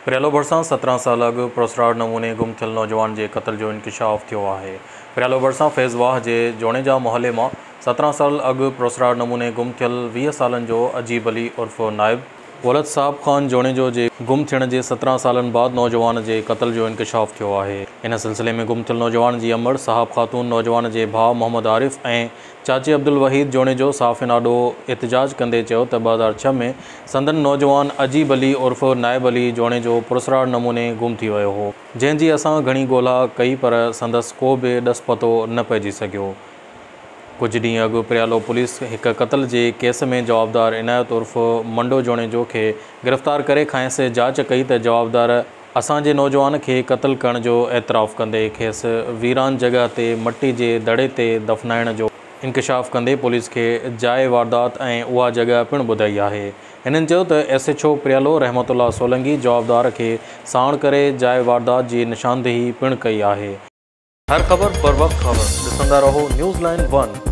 प्रियालो भरिसां 17 साल अॻु पुरस्कार नमूने गुम थियल नौजवान के क़त्ल जो इंकशाफ थियो आहे। प्रियालो भरिसां फैज़वाह के जोनेजा मोहल्ले में 17 साल अॻु पुरस्कार नमूने गुम थियल 20 सालन जो अजीब अली उर्फ नायब वलद साहब खान जोनेजो जे गुम थियण जे 17 सालन बाद नौजवान के क़त्ल जो इंकशाफ थियो आहे। इन सिलसिले में गुम थियल नौजवान की अमर साहब खातून नौजवान के भाउ मोहम्मद आरिफ ऐं चाची अब्दुल वहीद जोनेजो साफ़ नाडो एहतजाज कंदे चयो त 2006 में संदन नौजवान अजीब अली उर्फ नायब अली जोनेजो पुरस्कार नमूने गुम थी वियो हो, जंहिंजी असां घणी ॻोल्हा कई पर संदसि को भी ॾस पतो न पइजी सघियो। कुछ ॾींहं अॻु प्रियालो पुलिस एक क़त्ल के केस में जवाबदार इनायत उर्फ मंडो जोनेजो के गिरफ़्तार करे खांसे जांच कई तो जवाबदार असांजे नौजवान के क़त्ल करण जो एतराफ़ कंदे खेसि वीरान जगह ते मट्टी के दड़े ते दफ़नाइण जो इंकशाफ कंदे पुलिस के जाइ वारदात ऐं उहा जगह पिण ॿुधाई आहे। हिननि चयो त SHO प्रियालो रहमतुल्लाह सोलंगी जवाबदार के साण करे जाइ वारदात की निशानदेही पिण कई आहे। हर ख़बर बर वक्त ख़बर ॾिसंदा रहो न्यूज़ लाइन 1।